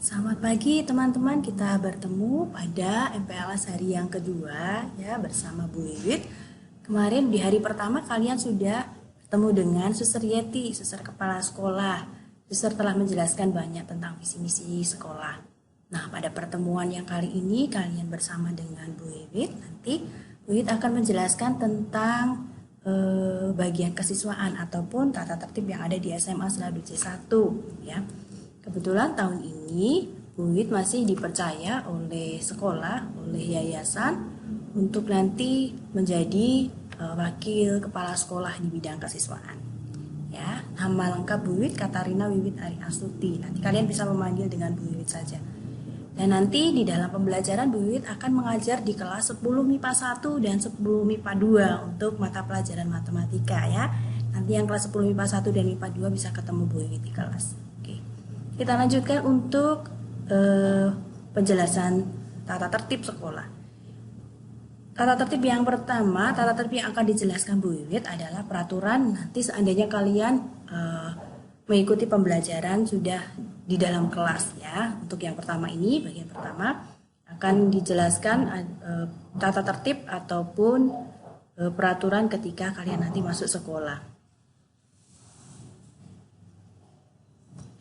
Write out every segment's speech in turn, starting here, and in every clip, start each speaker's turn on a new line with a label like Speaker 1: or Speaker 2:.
Speaker 1: Selamat pagi teman-teman, kita bertemu pada MPLS hari yang kedua ya bersama Bu Wiwit. Kemarin di hari pertama kalian sudah bertemu dengan Suster Yeti, Suster Kepala Sekolah. Suster telah menjelaskan banyak tentang visi misi sekolah. Nah, pada pertemuan yang kali ini kalian bersama dengan Bu Wiwit, nanti Bu Wiwit akan menjelaskan tentang bagian kesiswaan ataupun tata tertib yang ada di SMA Seladu C1 ya. Kebetulan tahun ini Bu Wiwit masih dipercaya oleh sekolah, oleh yayasan untuk nanti menjadi wakil kepala sekolah di bidang kesiswaan. Ya, nama lengkap Bu Wiwit Katarina Wiwit Ari Astuti. Nanti kalian bisa memanggil dengan Bu Wiwit saja. Dan nanti di dalam pembelajaran Bu Wiwit akan mengajar di kelas 10 MIPA 1 dan 10 MIPA 2 untuk mata pelajaran matematika ya. Nanti yang kelas 10 MIPA 1 dan MIPA 2 bisa ketemu Bu Wiwit di kelas. Oke. Kita lanjutkan untuk penjelasan tata tertib sekolah. Tata tertib yang pertama, tata tertib yang akan dijelaskan Bu Wiwit adalah peraturan nanti seandainya kalian mengikuti pembelajaran sudah di dalam kelas ya. Untuk yang pertama ini, bagian pertama akan dijelaskan tata tertib ataupun peraturan ketika kalian nanti masuk sekolah.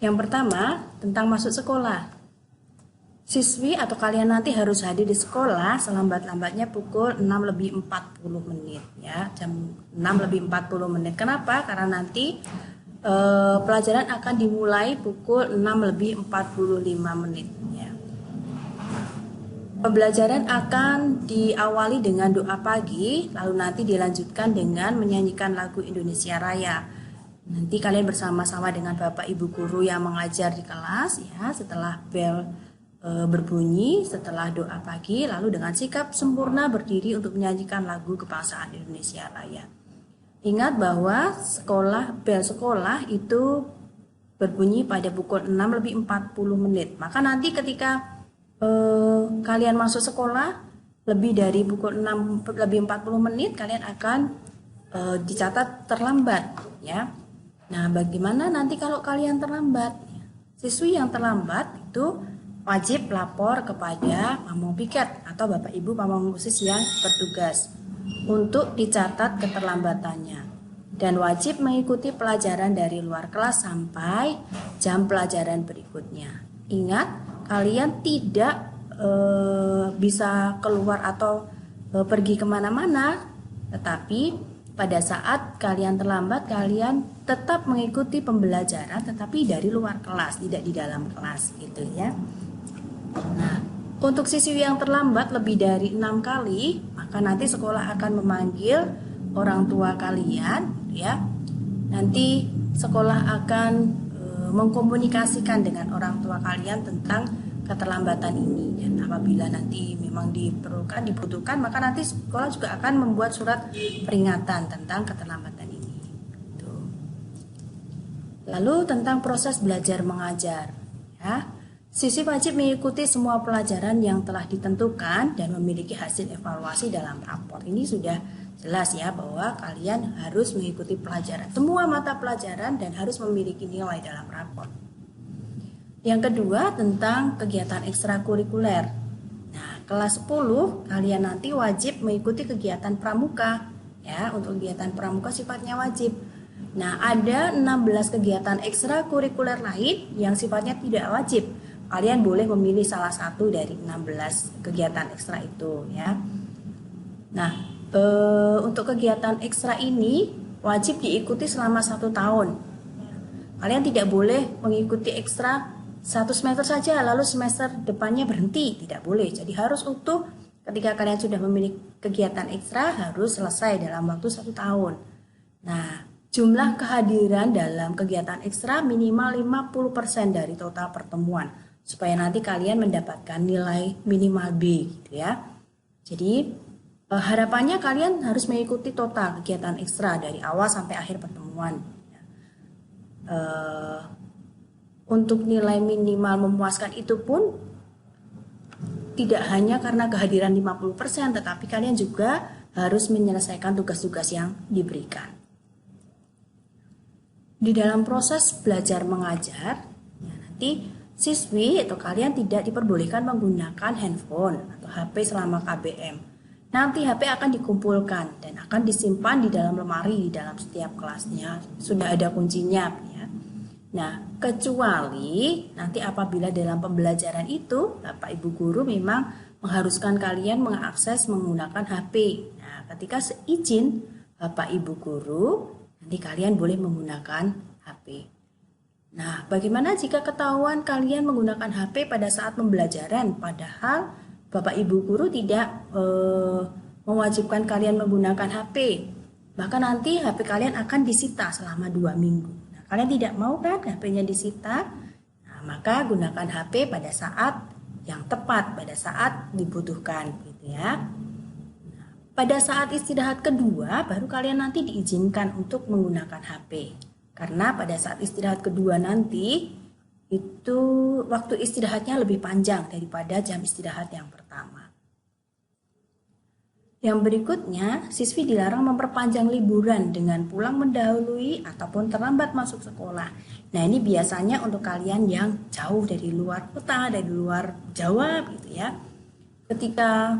Speaker 1: Yang pertama, tentang masuk sekolah. Siswi atau kalian nanti harus hadir di sekolah selambat-lambatnya pukul 6:40 ya, jam 6:40. Kenapa? Karena nanti pelajaran akan dimulai pukul 6:45 ya. Pembelajaran akan diawali dengan doa pagi, lalu nanti dilanjutkan dengan menyanyikan lagu Indonesia Raya. Nanti kalian bersama-sama dengan Bapak Ibu guru yang mengajar di kelas ya, setelah bel berbunyi, setelah doa pagi, lalu dengan sikap sempurna berdiri untuk menyanyikan lagu kebangsaan Indonesia Raya. Ingat bahwa bel sekolah itu berbunyi pada pukul 6:40. Maka nanti ketika kalian masuk sekolah lebih dari pukul 6:40 kalian akan dicatat terlambat ya. Nah, bagaimana nanti kalau kalian terlambat? Siswi yang terlambat itu wajib lapor kepada pamong piket atau Bapak Ibu pamong khusus yang bertugas untuk dicatat keterlambatannya, dan wajib mengikuti pelajaran dari luar kelas sampai jam pelajaran berikutnya. Ingat, kalian tidak bisa keluar atau pergi kemana-mana, tetapi pada saat kalian terlambat, kalian tetap mengikuti pembelajaran tetapi dari luar kelas, tidak di dalam kelas gitu ya. Nah, untuk siswi yang terlambat lebih dari 6 kali, maka nanti sekolah akan memanggil orang tua kalian ya. Nanti sekolah akan mengkomunikasikan dengan orang tua kalian tentang keterlambatan ini, dan apabila nanti memang dibutuhkan, maka nanti sekolah juga akan membuat surat peringatan tentang keterlambatan ini. Lalu tentang proses belajar mengajar ya. Siswi wajib mengikuti semua pelajaran yang telah ditentukan dan memiliki hasil evaluasi dalam rapor. Ini sudah jelas ya bahwa kalian harus mengikuti pelajaran, semua mata pelajaran, dan harus memiliki nilai dalam rapor. Yang kedua, tentang kegiatan ekstrakurikuler. Nah, kelas 10 kalian nanti wajib mengikuti kegiatan pramuka ya. Untuk kegiatan pramuka sifatnya wajib. Nah, ada 16 kegiatan ekstrakurikuler lain yang sifatnya tidak wajib. Kalian boleh memilih salah satu dari 16 kegiatan ekstra itu ya. Nah, untuk kegiatan ekstra ini wajib diikuti selama 1 tahun. Kalian tidak boleh mengikuti ekstra 1 semester saja lalu semester depannya berhenti, tidak boleh. Jadi harus utuh, ketika kalian sudah memiliki kegiatan ekstra harus selesai dalam waktu 1 tahun. Nah, jumlah kehadiran dalam kegiatan ekstra minimal 50% dari total pertemuan, supaya nanti kalian mendapatkan nilai minimal B gitu ya. Jadi harapannya kalian harus mengikuti total kegiatan ekstra dari awal sampai akhir pertemuan. Untuk nilai minimal memuaskan itu pun tidak hanya karena kehadiran 50%, tetapi kalian juga harus menyelesaikan tugas-tugas yang diberikan. Di dalam proses belajar mengajar, ya nanti siswi atau kalian tidak diperbolehkan menggunakan handphone atau HP selama KBM. Nanti HP akan dikumpulkan dan akan disimpan di dalam lemari di dalam setiap kelasnya. Sudah ada kuncinya ya. Nah, kecuali nanti apabila dalam pembelajaran itu Bapak Ibu guru memang mengharuskan kalian mengakses menggunakan HP. Nah, ketika seizin Bapak Ibu guru, nanti kalian boleh menggunakan HP. Nah, bagaimana jika ketahuan kalian menggunakan HP pada saat pembelajaran, padahal Bapak Ibu guru tidak mewajibkan kalian menggunakan HP? Maka nanti HP kalian akan disita selama 2 minggu. Kalian tidak mau kan HP-nya disita? Nah, maka gunakan HP pada saat yang tepat, pada saat dibutuhkan gitu ya. Nah, pada saat istirahat kedua baru kalian nanti diizinkan untuk menggunakan HP. Karena pada saat istirahat kedua nanti itu waktu istirahatnya lebih panjang daripada jam istirahat yang pertama. Yang berikutnya, siswi dilarang memperpanjang liburan dengan pulang mendahului ataupun terlambat masuk sekolah. Nah, ini biasanya untuk kalian yang jauh dari luar kota, dari luar Jawa gitu ya. Ketika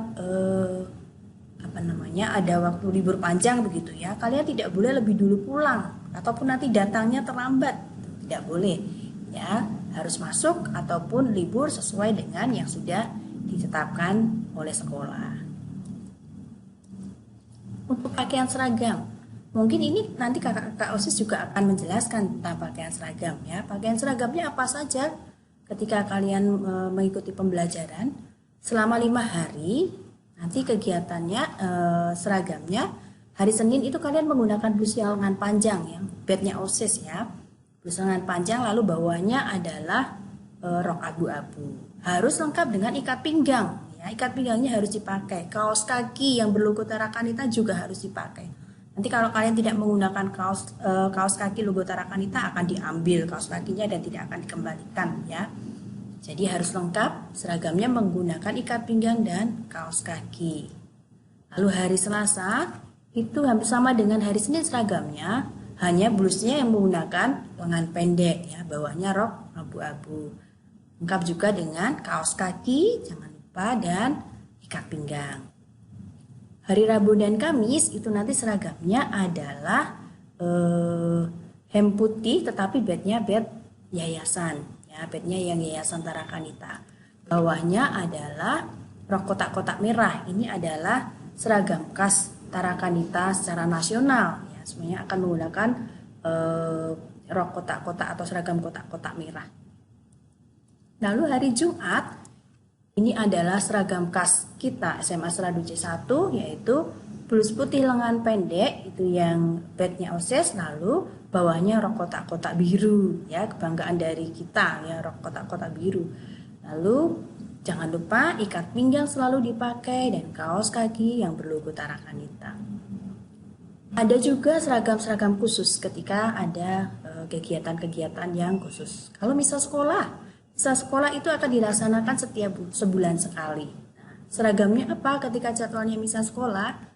Speaker 1: ada waktu libur panjang begitu ya, kalian tidak boleh lebih dulu pulang ataupun nanti datangnya terlambat. Tidak boleh ya, harus masuk ataupun libur sesuai dengan yang sudah ditetapkan oleh sekolah. Untuk pakaian seragam, mungkin ini nanti kakak OSIS juga akan menjelaskan tentang pakaian seragam ya. Pakaian seragamnya apa saja ketika kalian mengikuti pembelajaran selama 5 hari. Nanti kegiatannya seragamnya hari Senin itu kalian menggunakan blus lengan panjang ya, badnya OSIS ya. Blus lengan panjang lalu bawahnya adalah rok abu-abu. Harus lengkap dengan ikat pinggang. Ya, ikat pinggangnya harus dipakai. Kaos kaki yang berlogo Tarakanita juga harus dipakai. Nanti kalau kalian tidak menggunakan kaos kaki logo Tarakanita akan diambil kaos kakinya dan tidak akan dikembalikan ya. Jadi harus lengkap seragamnya menggunakan ikat pinggang dan kaos kaki. Lalu hari Selasa itu hampir sama dengan hari Senin seragamnya, hanya blusnya yang menggunakan lengan pendek ya, bawahnya rok abu-abu. Lengkap juga dengan kaos kaki, jangan dan ikat pinggang. Hari Rabu dan Kamis itu nanti seragamnya adalah hem putih tetapi badnya bad yayasan ya, badnya yang yayasan Tarakanita. Bawahnya adalah rok kotak-kotak merah. Ini adalah seragam khas Tarakanita secara nasional ya, semuanya akan menggunakan rok kotak-kotak atau seragam kotak-kotak merah. Lalu hari Jumat ini adalah seragam khas kita SMA Seradu C1, yaitu blus putih lengan pendek itu yang badnya OSIS, lalu bawahnya rok kotak-kotak biru ya, kebanggaan dari kita ya, rok kotak-kotak biru. Lalu jangan lupa ikat pinggang selalu dipakai dan kaos kaki yang berlogo Tarakanita. Ada juga seragam-seragam khusus ketika ada kegiatan-kegiatan yang khusus. Kalau misal sekolah itu akan dilaksanakan setiap sebulan sekali. Nah, seragamnya apa ketika jadwalnya misal sekolah?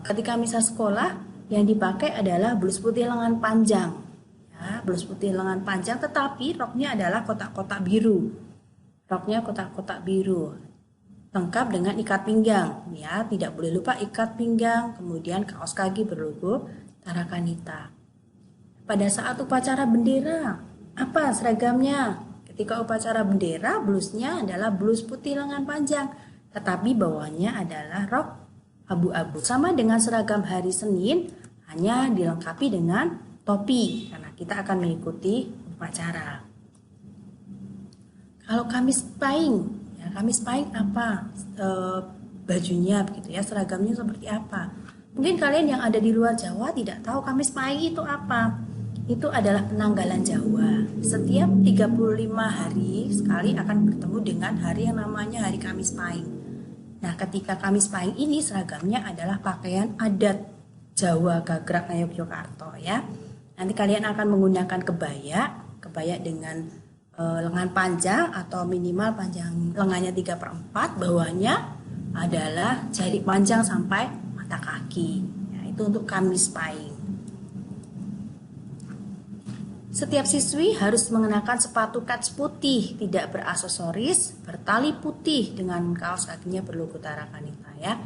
Speaker 1: Ketika misal sekolah yang dipakai adalah blus putih lengan panjang. Ya, blus putih lengan panjang tetapi roknya adalah kotak-kotak biru. Roknya kotak-kotak biru. Lengkap dengan ikat pinggang. Ya, tidak boleh lupa ikat pinggang, kemudian kaos kaki berlogo Tarakanita. Pada saat upacara bendera, apa seragamnya? Ketika upacara bendera, blusnya adalah blus putih lengan panjang, tetapi bawahnya adalah rok abu-abu. Sama dengan seragam hari Senin, hanya dilengkapi dengan topi, karena kita akan mengikuti upacara. Kalau Kamis Pahing, ya Kamis Pahing apa bajunya begitu ya, seragamnya seperti apa? Mungkin kalian yang ada di luar Jawa tidak tahu Kamis Pahing itu apa. Itu adalah penanggalan Jawa. Setiap 35 hari sekali akan bertemu dengan hari yang namanya hari Kamis Pahing. Nah, ketika Kamis Pahing ini seragamnya adalah pakaian adat Jawa Gagrag Yogyakarta ya. Nanti kalian akan menggunakan kebaya dengan lengan panjang atau minimal panjang lengannya 3/4, bawahnya adalah jari panjang sampai mata kaki. Ya, itu untuk Kamis Pahing. Setiap siswi harus mengenakan sepatu kets putih, tidak beraksesoris, bertali putih dengan kaos kakinya berlogo Tarakanita ya.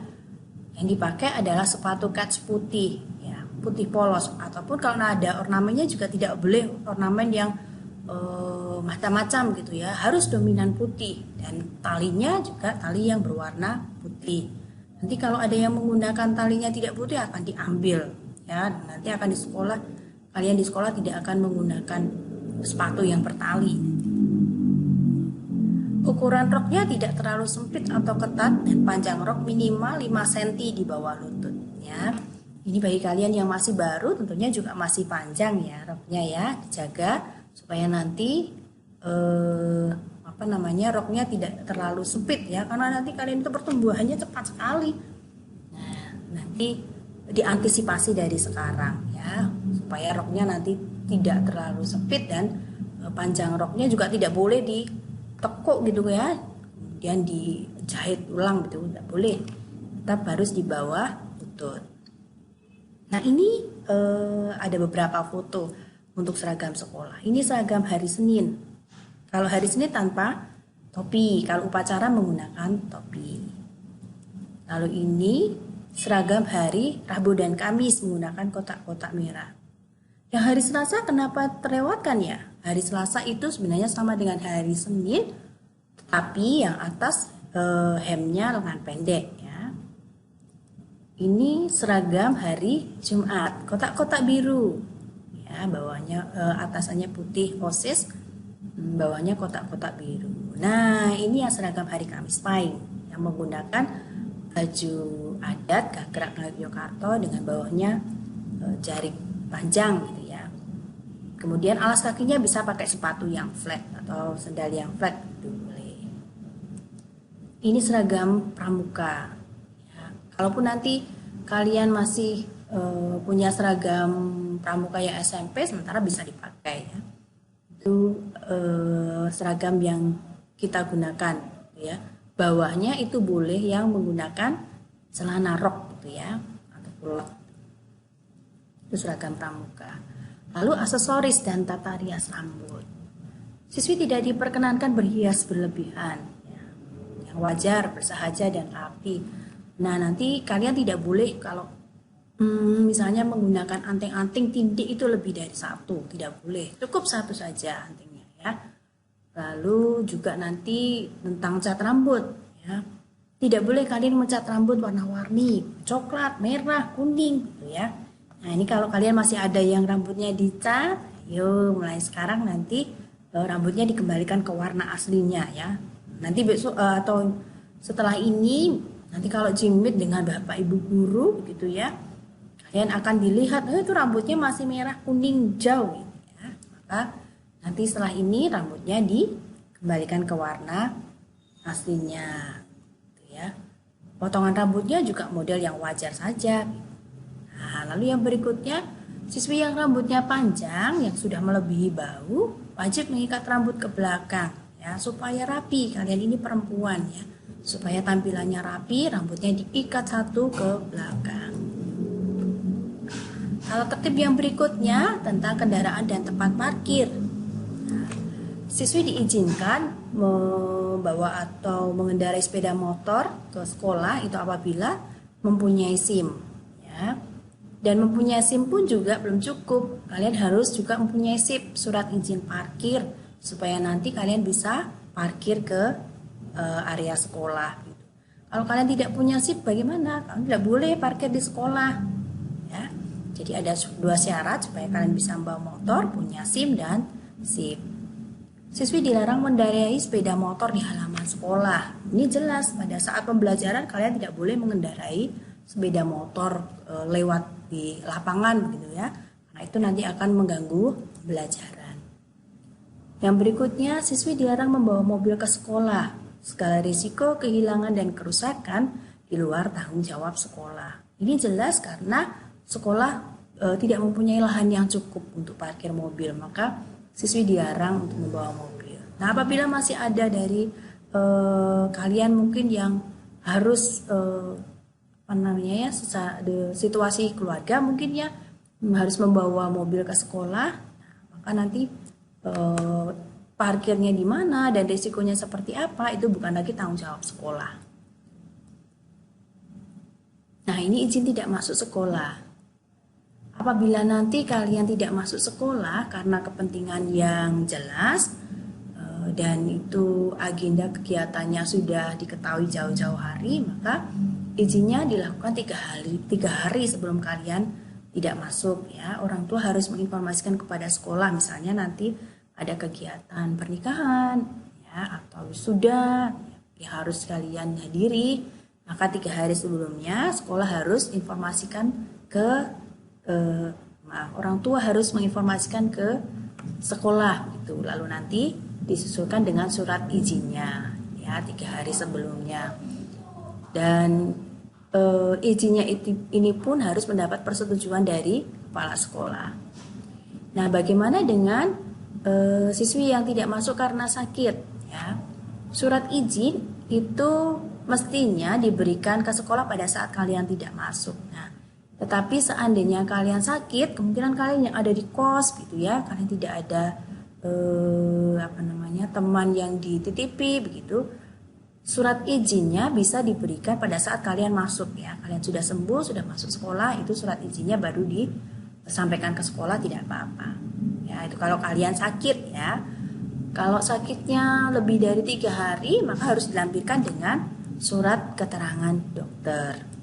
Speaker 1: Yang dipakai adalah sepatu kets putih, ya, putih polos. Ataupun kalau ada ornamennya juga tidak boleh ornamen yang macam-macam gitu ya, harus dominan putih dan talinya juga tali yang berwarna putih. Nanti kalau ada yang menggunakan talinya tidak putih akan diambil ya, nanti akan di sekolah. Kalian di sekolah tidak akan menggunakan sepatu yang bertali. Ukuran roknya tidak terlalu sempit atau ketat dan panjang rok minimal 5 cm di bawah lutut ya. Ini bagi kalian yang masih baru tentunya juga masih panjang ya roknya ya, dijaga supaya nanti roknya tidak terlalu sempit ya, karena nanti kalian itu pertumbuhannya cepat sekali. Nah, nanti diantisipasi dari sekarang ya, supaya roknya nanti tidak terlalu sempit dan panjang roknya juga tidak boleh ditekuk gitu ya, kemudian dijahit ulang gitu, tidak boleh, tetap harus di bawah lutut. Nah ini ada beberapa foto untuk seragam sekolah. Ini seragam hari Senin. Kalau hari Senin tanpa topi, kalau upacara menggunakan topi. Lalu ini seragam hari Rabu dan Kamis menggunakan kotak-kotak merah. Yang hari Selasa kenapa terlewatkan ya? Hari Selasa itu sebenarnya sama dengan hari Senin, tetapi yang atas hemnya lengan pendek ya. Ini seragam hari Jumat, kotak-kotak biru. Ya, bawahnya atasannya putih OSIS, bawahnya kotak-kotak biru. Nah, ini yang seragam hari Kamis Pahing yang menggunakan baju adat Gagrak Ngayogyakarta dengan bawahnya jarik panjang gitu ya. Kemudian alas kakinya bisa pakai sepatu yang flat atau sendal yang flat gitu boleh. Ini seragam pramuka ya. Kalaupun nanti kalian masih punya seragam pramuka yang SMP sementara bisa dipakai ya. Itu seragam yang kita gunakan ya. Bawahnya itu boleh yang menggunakan celana rok gitu ya, atau kulot. Itu seragam pramuka. Lalu aksesoris dan tata rias rambut. Siswi tidak diperkenankan berhias berlebihan ya. Yang wajar, bersahaja dan rapi. Nah, nanti kalian tidak boleh kalau misalnya menggunakan anting-anting tindik itu lebih dari satu, tidak boleh. Cukup satu saja antingnya ya. Lalu juga nanti tentang cat rambut ya. Tidak boleh kalian mencat rambut warna-warni, coklat, merah, kuning gitu ya. Nah, ini kalau kalian masih ada yang rambutnya dicat, yuk mulai sekarang nanti rambutnya dikembalikan ke warna aslinya ya. Nanti besok atau setelah ini nanti kalau jimit dengan Bapak Ibu guru gitu ya, kalian akan dilihat itu rambutnya masih merah, kuning, hijau gitu ya. Maka nanti setelah ini rambutnya dikembalikan ke warna aslinya gitu ya. Potongan rambutnya juga model yang wajar saja. Nah, lalu yang berikutnya, siswi yang rambutnya panjang yang sudah melebihi bahu wajib mengikat rambut ke belakang ya supaya rapi. Kalian ini perempuan ya. Supaya tampilannya rapi, rambutnya diikat satu ke belakang. Kalau tertib yang berikutnya tentang kendaraan dan tempat parkir. Siswi diizinkan membawa atau mengendarai sepeda motor ke sekolah itu apabila mempunyai SIM ya. Dan mempunyai SIM pun juga belum cukup. Kalian harus juga mempunyai SIP, surat izin parkir, supaya nanti kalian bisa parkir ke area sekolah gitu. Kalau kalian tidak punya SIP bagaimana? Kalian tidak boleh parkir di sekolah ya. Jadi ada dua syarat supaya kalian bisa membawa motor, punya SIM dan SIP. Siswi dilarang mengendarai sepeda motor di halaman sekolah. Ini jelas pada saat pembelajaran kalian tidak boleh mengendarai sepeda motor lewat di lapangan begitu ya. Karena itu nanti akan mengganggu pembelajaran. Yang berikutnya, siswi dilarang membawa mobil ke sekolah. Segala risiko kehilangan dan kerusakan di luar tanggung jawab sekolah. Ini jelas karena sekolah tidak mempunyai lahan yang cukup untuk parkir mobil, maka siswi dilarang untuk membawa mobil. Nah, apabila masih ada dari kalian mungkin yang harus situasi keluarga mungkin ya harus membawa mobil ke sekolah, Maka nanti parkirnya di mana dan risikonya seperti apa itu bukan lagi tanggung jawab sekolah. Nah, ini izin tidak masuk sekolah. Apabila nanti kalian tidak masuk sekolah karena kepentingan yang jelas dan itu agenda kegiatannya sudah diketahui jauh-jauh hari, maka izinnya dilakukan 3 hari sebelum kalian tidak masuk ya. Orang tua harus menginformasikan kepada sekolah, misalnya nanti ada kegiatan pernikahan ya atau wisuda yang harus kalian hadiri, maka 3 hari sebelumnya sekolah harus informasikan ke orang tua harus menginformasikan ke sekolah gitu. Lalu nanti disusulkan dengan surat izinnya ya 3 hari sebelumnya. Dan izinnya ini pun harus mendapat persetujuan dari kepala sekolah. Nah, bagaimana dengan siswi yang tidak masuk karena sakit ya? Surat izin itu mestinya diberikan ke sekolah pada saat kalian tidak masuk. Nah, tetapi seandainya kalian sakit, kemungkinan kalian yang ada di kos gitu ya, kalian tidak ada teman yang dititipi begitu, surat izinnya bisa diberikan pada saat kalian masuk ya. Kalian sudah sembuh, sudah masuk sekolah, itu surat izinnya baru disampaikan ke sekolah, tidak apa-apa. Ya, itu kalau kalian sakit ya. Kalau sakitnya lebih dari 3 hari, maka harus dilampirkan dengan surat keterangan dokter.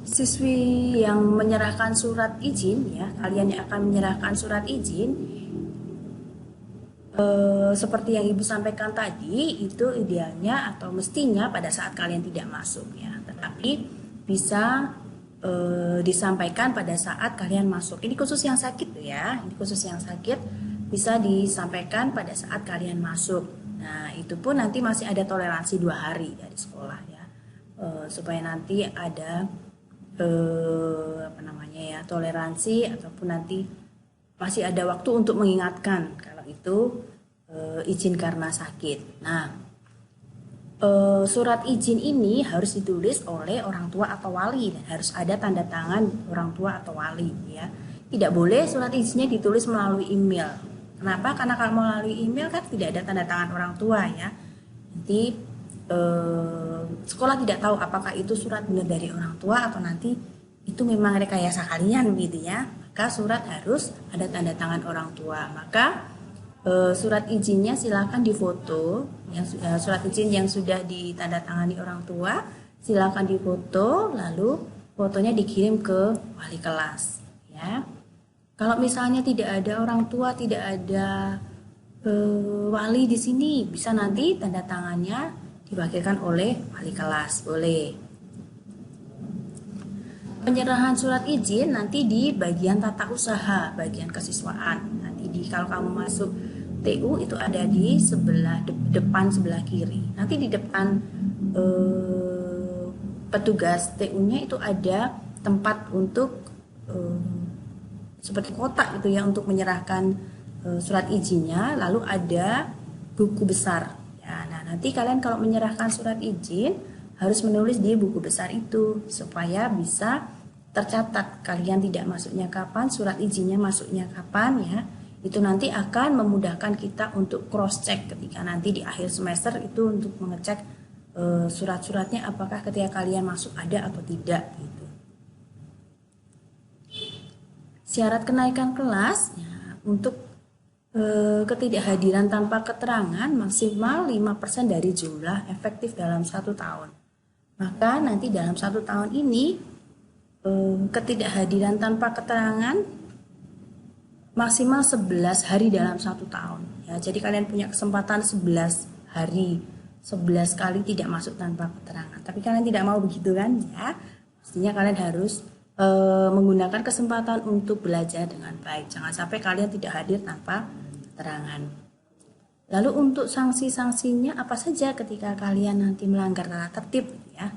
Speaker 1: Siswi yang menyerahkan surat izin ya, kalian yang akan menyerahkan surat izin seperti yang Ibu sampaikan tadi, itu idealnya atau mestinya pada saat kalian tidak masuk ya, tetapi bisa disampaikan pada saat kalian masuk. Ini khusus yang sakit ya, ini khusus yang sakit bisa disampaikan pada saat kalian masuk. Nah, itu pun nanti masih ada toleransi 2 hari dari sekolah ya. Supaya nanti ada toleransi ataupun nanti masih ada waktu untuk mengingatkan kalau itu izin karena sakit. Nah, surat izin ini harus ditulis oleh orang tua atau wali dan harus ada tanda tangan orang tua atau wali ya. Tidak boleh surat izinnya ditulis melalui email. Kenapa? Karena kalau melalui email kan tidak ada tanda tangan orang tua ya. Nanti sekolah tidak tahu apakah itu surat benar dari orang tua atau nanti itu memang rekayasa kalian gitu ya. Maka surat harus ada tanda tangan orang tua. Maka surat izinnya silakan difoto. Surat izin yang sudah ditandatangani orang tua silakan difoto, lalu fotonya dikirim ke wali kelas ya. Kalau misalnya tidak ada orang tua, tidak ada wali di sini, bisa nanti tanda tangannya diwakilkan oleh wali kelas, boleh. Penyerahan surat izin nanti di bagian tata usaha, bagian kesiswaan. Nanti kalau kamu masuk TU itu ada di depan sebelah kiri. Nanti di depan petugas TU-nya itu ada tempat untuk seperti kotak gitu ya untuk menyerahkan surat izinnya. Lalu ada buku besar. Nanti kalian kalau menyerahkan surat izin harus menulis di buku besar itu supaya bisa tercatat kalian tidak masuknya kapan, surat izinnya masuknya kapan ya. Itu nanti akan memudahkan kita untuk cross check ketika nanti di akhir semester itu untuk mengecek surat-suratnya apakah ketika kalian masuk ada atau tidak gitu. Syarat kenaikan kelas ya, untuk ketidakhadiran tanpa keterangan maksimal 5% dari jumlah efektif dalam 1 tahun. Maka nanti dalam 1 tahun ini ketidakhadiran tanpa keterangan maksimal 11 hari dalam 1 tahun. Ya, jadi kalian punya kesempatan 11 hari, 11 kali tidak masuk tanpa keterangan. Tapi kalian tidak mau begitu kan ya? Pastinya kalian harus menggunakan kesempatan untuk belajar dengan baik. Jangan sampai kalian tidak hadir tanpa keterangan. Lalu untuk sanksi-sanksinya apa saja ketika kalian nanti melanggar tata tertib ya?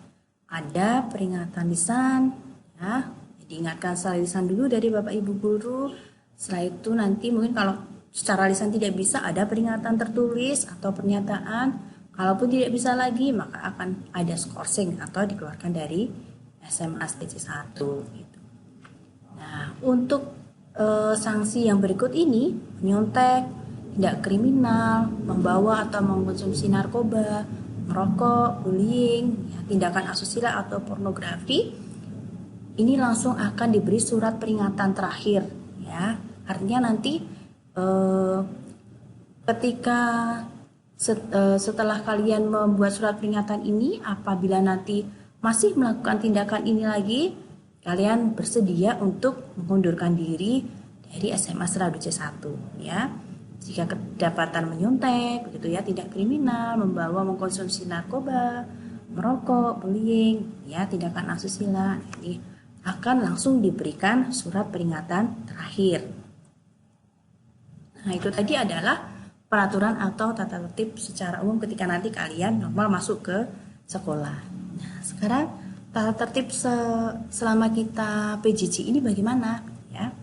Speaker 1: Ada peringatan lisan ya. Diingatkan secara lisan dulu dari Bapak Ibu guru. Setelah itu nanti mungkin kalau secara lisan tidak bisa ada peringatan tertulis atau pernyataan. Kalaupun tidak bisa lagi maka akan ada skorsing atau dikeluarkan dari SMA STC 1 gitu. Nah, untuk sanksi yang berikut ini, menyontek, tindak kriminal, membawa atau mengkonsumsi narkoba, merokok, bullying, ya, tindakan asusila atau pornografi, ini langsung akan diberi surat peringatan terakhir, ya. Artinya nanti ketika setelah kalian membuat surat peringatan ini, apabila nanti masih melakukan tindakan ini lagi, kalian bersedia untuk mengundurkan diri dari SMA Seradu C1, ya. Jika kedapatan menyontek, begitu ya, tindak kriminal, membawa, mengkonsumsi narkoba, merokok, bullying, ya, tindakan asusila, ini akan langsung diberikan surat peringatan terakhir. Nah, itu tadi adalah peraturan atau tata tertib secara umum ketika nanti kalian normal masuk ke sekolah. Nah, sekarang tata tertib selama kita PJJ ini bagaimana, ya?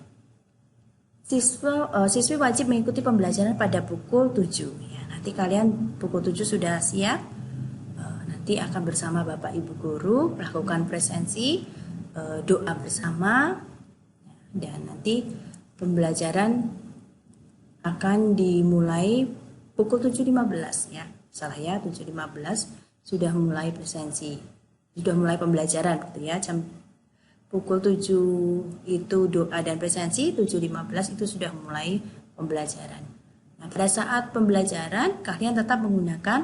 Speaker 1: Siswi wajib mengikuti pembelajaran pada pukul 7, ya. Nanti kalian pukul 7 sudah siap, nanti akan bersama Bapak Ibu guru melakukan presensi, doa bersama, dan nanti pembelajaran akan dimulai pukul 7.15, ya. Salah ya, 7.15 sudah mulai presensi. Sudah mulai pembelajaran gitu ya. Jam pukul 7 itu doa dan presensi, 7.15 itu sudah mulai pembelajaran. Nah, pada saat pembelajaran kalian tetap menggunakan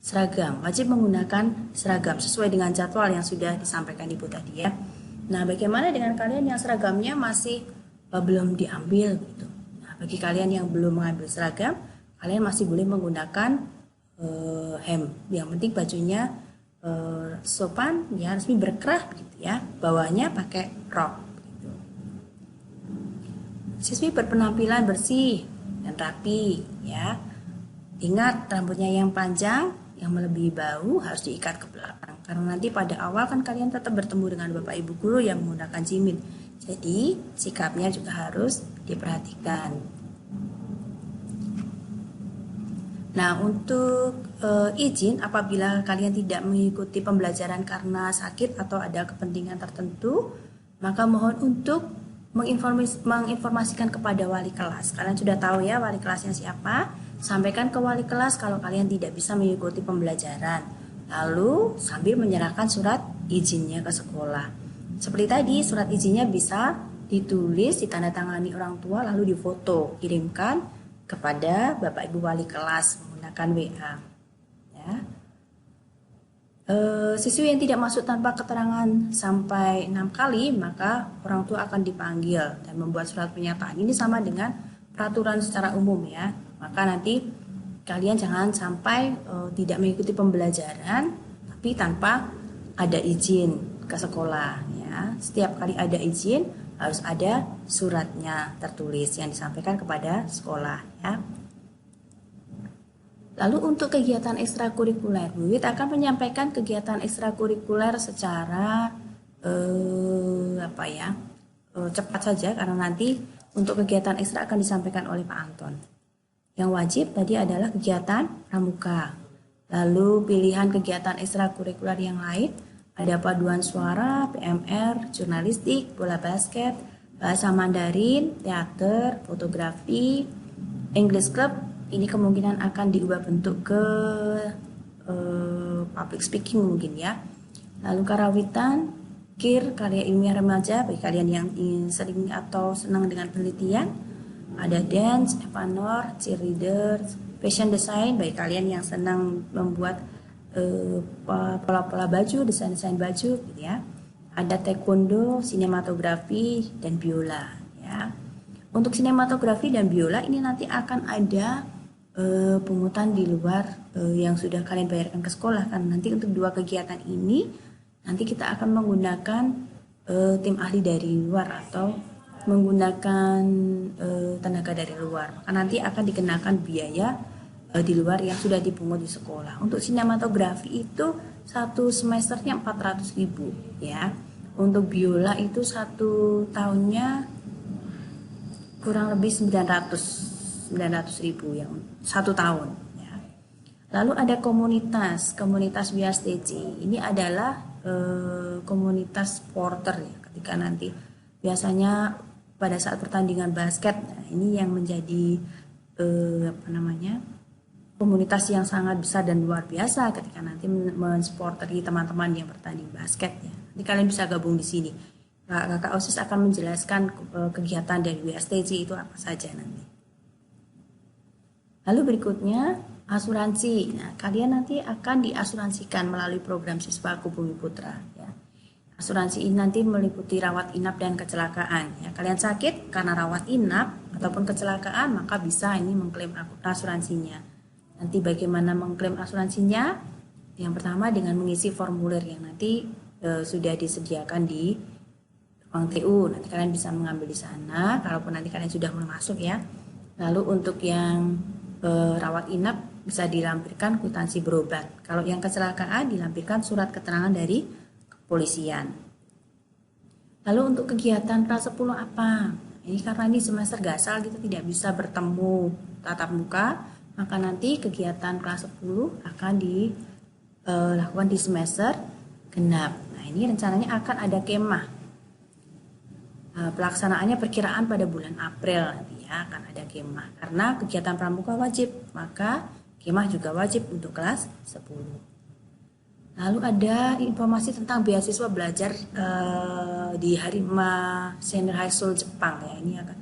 Speaker 1: seragam, wajib menggunakan seragam sesuai dengan jadwal yang sudah disampaikan Ibu tadi, ya. Nah, bagaimana dengan kalian yang seragamnya masih belum diambil gitu? Nah, bagi kalian yang belum mengambil seragam, kalian masih boleh menggunakan hem. Yang penting bajunya sopan, ya, resmi, berkerah gitu ya, bawahnya pakai rok gitu. Siswi berpenampilan bersih dan rapi, ya. Ingat, rambutnya yang panjang, yang melebihi bahu harus diikat ke belakang, karena nanti pada awal kan kalian tetap bertemu dengan Bapak Ibu guru yang menggunakan jimin, jadi sikapnya juga harus diperhatikan. Nah, untuk izin apabila kalian tidak mengikuti pembelajaran karena sakit atau ada kepentingan tertentu, maka mohon untuk menginformasikan kepada wali kelas. Kalian sudah tahu ya wali kelasnya siapa. Sampaikan ke wali kelas kalau kalian tidak bisa mengikuti pembelajaran. Lalu sambil menyerahkan surat izinnya ke sekolah. Seperti tadi, surat izinnya bisa ditulis, ditandatangani orang tua, lalu difoto, kirimkan kepada Bapak Ibu wali kelas menggunakan WA, ya. Siswi yang tidak masuk tanpa keterangan sampai 6 kali, maka orang tua akan dipanggil dan membuat surat pernyataan. Ini sama dengan peraturan secara umum, ya. Maka nanti kalian jangan sampai tidak mengikuti pembelajaran tapi tanpa ada izin ke sekolah, ya. Setiap kali ada izin harus ada suratnya tertulis yang disampaikan kepada sekolah, ya. Lalu untuk kegiatan ekstrakurikuler, Bu Wit akan menyampaikan kegiatan ekstrakurikuler secara cepat saja, karena nanti untuk kegiatan ekstra akan disampaikan oleh Pak Anton. Yang wajib tadi adalah kegiatan pramuka. Lalu pilihan kegiatan ekstrakurikuler yang lain ada paduan suara, PMR, jurnalistik, bola basket, bahasa Mandarin, teater, fotografi, English Club. Ini kemungkinan akan diubah bentuk ke public speaking mungkin, ya. Lalu karawitan, KIR, karya ilmiah remaja bagi kalian yang sering atau senang dengan penelitian. Ada dance, evanor, cheerleader, fashion design bagi kalian yang senang membuat pola-pola baju, desain-desain baju gitu, ya. Ada taekwondo, sinematografi, dan biola, ya. Untuk sinematografi dan biola ini nanti akan ada pungutan di luar yang sudah kalian bayarkan ke sekolah, kan nanti untuk dua kegiatan ini nanti kita akan menggunakan tim ahli dari luar atau menggunakan tenaga dari luar, maka nanti akan dikenakan biaya di luar yang sudah dipungut di sekolah. Untuk sinematografi itu satu semesternya 400.000, ya. Untuk biola itu satu tahunnya kurang lebih 900.000 ya, satu tahun, ya. Lalu ada komunitas BSTC. Ini adalah komunitas supporter ya, ketika nanti biasanya pada saat pertandingan basket, nah ini yang menjadi komunitas yang sangat besar dan luar biasa ketika nanti mensupporteri teman-teman yang bertanding basket ya. Nanti kalian bisa gabung di sini. Kakak OSIS akan menjelaskan kegiatan dari WSTC itu apa saja nanti. Lalu berikutnya asuransi. Nah, kalian nanti akan diasuransikan melalui program Siswaku Bumi Putra ya. Asuransi ini nanti meliputi rawat inap dan kecelakaan ya. Kalian sakit karena rawat inap ataupun kecelakaan, maka bisa ini mengklaim asuransinya. Nanti bagaimana mengklaim asuransinya? Yang pertama dengan mengisi formulir yang nanti sudah disediakan di ruang TU. Nanti kalian bisa mengambil di sana, kalaupun nanti kalian sudah masuk ya. Lalu untuk yang rawat inap bisa dilampirkan kwitansi berobat. Kalau yang kecelakaan dilampirkan surat keterangan dari kepolisian. Lalu untuk kegiatan kelas 10 apa? Ini karena ini semester gasal kita tidak bisa bertemu tatap muka, maka nanti kegiatan kelas 10 akan dilakukan di semester genap. Nah, ini rencananya akan ada kemah. Pelaksanaannya perkiraan pada bulan April nanti ya, akan ada kemah. Karena kegiatan pramuka wajib, maka kemah juga wajib untuk kelas 10. Lalu ada informasi tentang beasiswa belajar di Harima Senior High School Jepang ya. Ini akan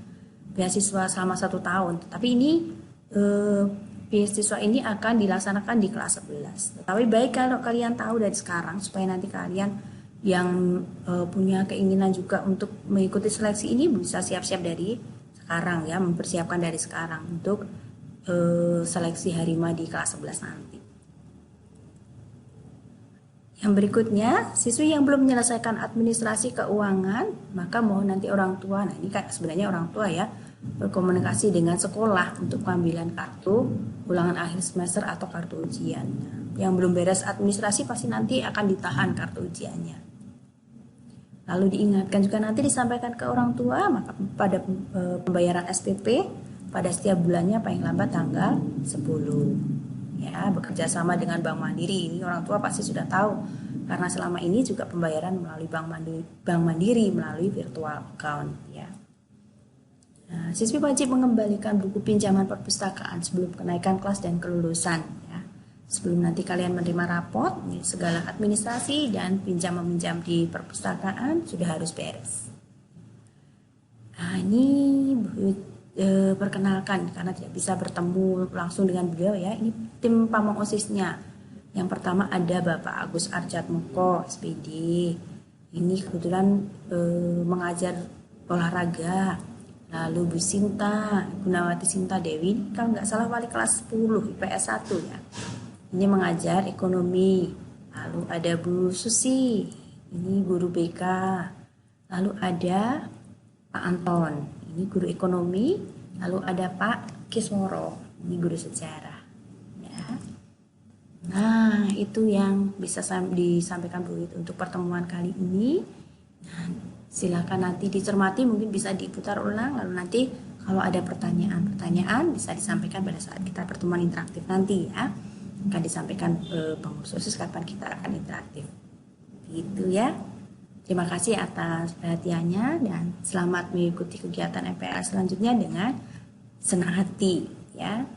Speaker 1: beasiswa selama 1 tahun. Tapi ini beasiswa ini akan dilaksanakan di kelas 11. Tapi baik kalau kalian tahu dari sekarang supaya nanti kalian yang punya keinginan juga untuk mengikuti seleksi ini bisa siap-siap dari sekarang ya, mempersiapkan dari sekarang untuk seleksi Harima di kelas 11 nanti. Yang berikutnya, siswi yang belum menyelesaikan administrasi keuangan, maka mohon nanti orang tua, nah ini kan sebenarnya orang tua ya, berkomunikasi dengan sekolah untuk pengambilan kartu ulangan akhir semester atau kartu ujian. Yang belum beres administrasi pasti nanti akan ditahan kartu ujiannya. Lalu diingatkan juga nanti disampaikan ke orang tua maka pada pembayaran SPP pada setiap bulannya paling lambat tanggal 10. Ya, bekerja sama dengan Bank Mandiri. Ini orang tua pasti sudah tahu karena selama ini juga pembayaran melalui Bank Mandiri melalui virtual account ya. Nah, siswi wajib mengembalikan buku pinjaman perpustakaan sebelum kenaikan kelas dan kelulusan ya. Sebelum nanti kalian menerima rapot, segala administrasi dan pinjam-meminjam di perpustakaan sudah harus beres. Nah, ini perkenalkan karena tidak bisa bertemu langsung dengan beliau ya. Ini tim pamong OSISnya. Yang pertama ada Bapak Agus Arjatmoko SPD. Ini kebetulan mengajar olahraga. Lalu Bu Sinta, Gunawati Sinta Dewi, kalau nggak salah wali kelas 10 IPS 1 ya. Ini mengajar ekonomi. Lalu ada Bu Susi, ini guru BK. Lalu ada Pak Anton, ini guru ekonomi. Lalu ada Pak Kisworo, ini guru sejarah. Ya. Nah, itu yang bisa disampaikan Bu untuk pertemuan kali ini. Nah, silakan nanti dicermati, mungkin bisa diputar ulang. Lalu nanti kalau ada pertanyaan bisa disampaikan pada saat kita pertemuan interaktif nanti ya. Akan disampaikan pengurus OSIS kapan kita akan interaktif. Gitu ya. Terima kasih atas perhatiannya dan selamat mengikuti kegiatan MPL selanjutnya dengan senang hati ya.